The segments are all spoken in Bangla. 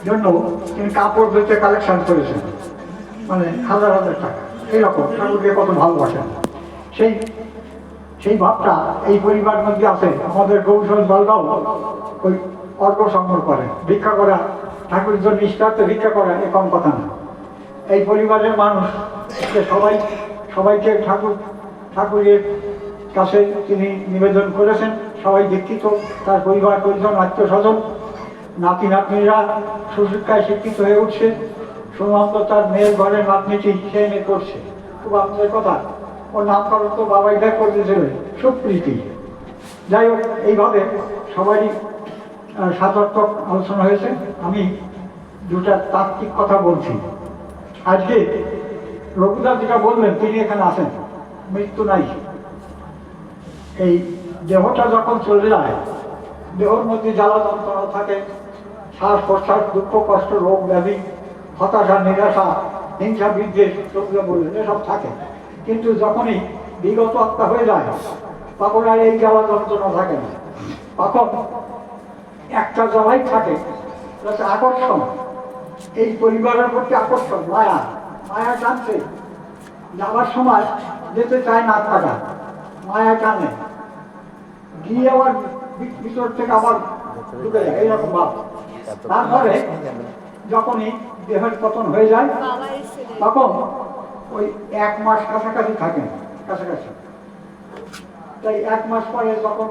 জন্য তিনি কাপড় বেচে কালেকশন করেছেন, মানে হাজার হাজার টাকা। এইরকম ঠাকুরকে কত ভালোবাসেন, সেই সেই ভাবটা এই পরিবার মধ্যে আছে। আমাদের কৌশল বলরাও ওই অর্ঘ সংগ্রহ করেন, ভিক্ষা করা ঠাকুরের জন্য নিষ্ঠার্থে ভিক্ষা করা এ কম কথা না। এই পরিবারের মানুষ সবাইকে ঠাকুরের কাছে তিনি নিবেদন করেছেন। সবাই দীক্ষিত, তার পরিবার পরিজন, আত্মীয় স্বজন, নাতি নাতনিরা সুশিক্ষায় শিক্ষিত হয়ে উঠছে। সুমন্ত তার মেয়ের ঘরের নাতনিটি সে মেয়ে করছে। খুব আপনাদের কথা, ওর নামকরণ তো বাবাইদার করতেছিল সুপ্রীতি। যাই হোক, এইভাবে সবারই সাধারণক আলোচনা হয়েছে। আমি দুটা তাত্ত্বিক কথা বলছি। আজকে রঘুদাস যেটা বললেন, তিনি এখানে আছেন, মৃত্যু নাই। এই দেহটা যখন চলে যায়, দেহর মধ্যে জ্বালা যন্ত্রণা থাকে, শ্বাস প্রশ্বাস, দুঃখ কষ্ট, রোগ ব্যাধি, হতাশা, নিরাশা, হিংসা, বিদ্বেষ, রঘুদা বললেন, এসব থাকে। কিন্তু যখনই বিগত আত্মা হয়ে যায়, তখন আর এই জ্বালা যন্ত্রণা থাকে না। তখন একটা জ্বালাই থাকে, আকর্ষণ। এই পরিবারের প্রতি আকর্ষণ, মায়া টানছে। যাওয়ার সময় যেতে চায় না, আত্মাটা মায়া টানে, গিয়ে আবার ভিতর থেকে আবার ঢুকে যায়, এইরকম ভাব। তারপরে যখনই দেহের পতন হয়ে যায়, তখন ওই 1 মাস কাছাকাছি থাকেন, কাছাকাছি। তাই 1 মাস পরে যখন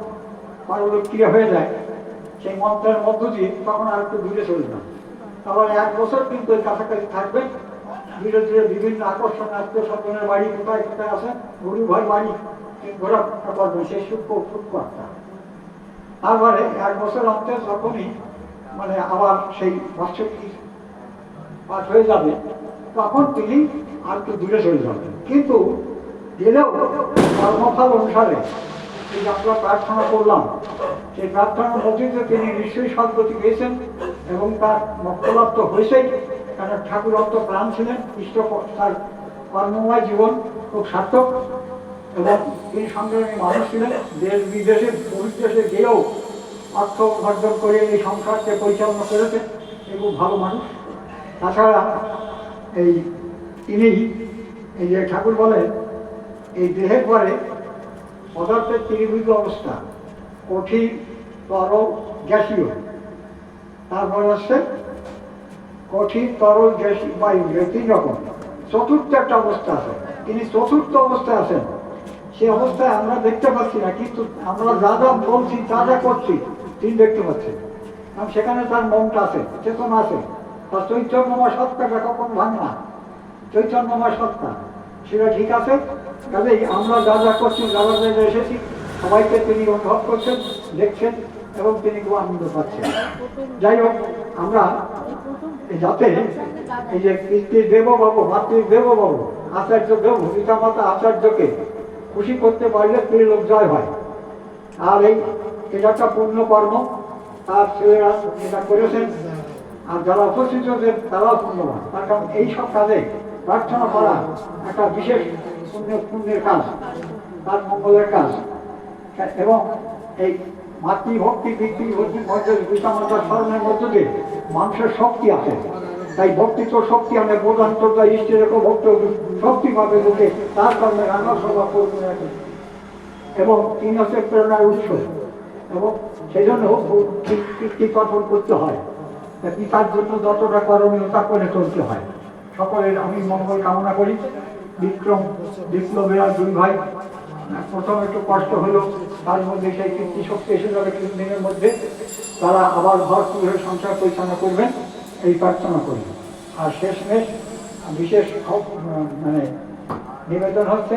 পারলক্রিয়া হয়ে যায়, সেই মন্ত্রের মধ্য দিয়ে তখন আর একটু দূরে চলে যান। তারপর 1 বছর কিন্তু ওই কাছাকাছি থাকবেন। ধীরে ধীরে বিভিন্ন আকর্ষণ, আত্মীয় স্বজনের বাড়ি কোথায় কোথায় আছে, গুরু ভাই বাড়ি ঘোরাফেরা করবেন, সেই সূক্ষ্ম আত্মা। তারপরে 1 বছর অন্তে যখনই মানে আবার সেই বাৎসরিক পাঠ হয়ে যাবে, তখন তিনি আর একটু দূরে চলে যাবেন। কিন্তু গেলেও কর্মফল অনুসারে এই যে আমরা প্রার্থনা করলাম, সেই প্রার্থনার মধ্যে তিনি নিশ্চয়ই সদ্গতি পেয়েছেন এবং তার মোক্ষলাভ তো হয়েছেই। কারণ ঠাকুর অন্ত প্রাণ ছিলেন, ইষ্ট তার কর্মময় জীবন খুব সার্থক এবং তিনি সংগ্রামী মানুষ ছিলেন। দেশ বিদেশে বহির্দেশে গিয়েও অর্থ উপার্জন করে এই সংসারকে পরিচালনা করেছেন, এই খুব ভালো মানুষ। তাছাড়া তিনি এই যে ঠাকুর বলেন, এই দেহের পরে পদার্থের ত্রিভুজ অবস্থা, কঠিন, তরল, গ্যাসীয়। তারপর আসছে কঠিন, তরল, গ্যাসীয়, বায়ু, 3 রকম। চতুর্থ একটা অবস্থা আছে, তিনি চতুর্থ অবস্থায় আছেন। সেই অবস্থায় আমরা দেখতে পাচ্ছি না, কিন্তু আমরা যা যা বলছি, যা যা করছি, তিনি দেখতে পাচ্ছেন। কারণ সেখানে তার মনটা আছে, চেতনা আছে, তার চৈতন্যময় সত্তাটা কখন ভাঙে না। চৈতন্যময় সত্তা সেটা ঠিক আছে। কাজেই আমরা যা যা করছি, যা যা জায়গায় এসেছি, সবাইকে তিনি অনুভব করছেন, দেখছেন এবং তিনি খুব আনন্দ পাচ্ছেন। যাই হোক, আমরা যাতে এই যে পিতৃদেববাবু, মাতৃদেববাবু, আচার্য দেব, পিতামাতা আচার্যকে খুশি করতে পারলে ত্রিলোক জয় হয়। আর এটা একটা পুণ্য কর্ম, তার ছেলেরা এটা করেছেন। আর যারা উপস্থিত হয়েছেন তারাও পুণ্যবান। তার কারণ এইসব কাজে প্রার্থনা করা একটা বিশেষ পুণ্যের কাজ, তার মঙ্গলের কাজ। এবং এই মাতৃভক্তি, পিতৃভক্তি মধ্যে, পিতামাতার স্মরণের মধ্য দিয়ে মানুষের শক্তি আছে। তাই ভক্তি তো শক্তি, অনেক বোধান্তরতা ইষ্টের ভক্ত শক্তি পাবে লোকে, তার কর্মে রান্না সভা করবে এবং তিনি হচ্ছে প্রেরণার উৎস। এবং সেই জন্য কীর্তিকথন করতে হয়, পিতার জন্য যতটা করণীয় তা করে চলতে হয়। সকলের আমি মঙ্গল কামনা করি। বিপ্লবের 2 ভাই, প্রথম একটু কষ্ট হলো, তার মধ্যে সেই কীর্তি শক্তি এসে যাবে কিছুদিনের মধ্যে। তারা আবার ভরপুর হয়ে সংসার পরিচালনা করবেন, এই প্রার্থনা করি। আর শেষমেশ বিশেষ মানে নিবেদন হচ্ছে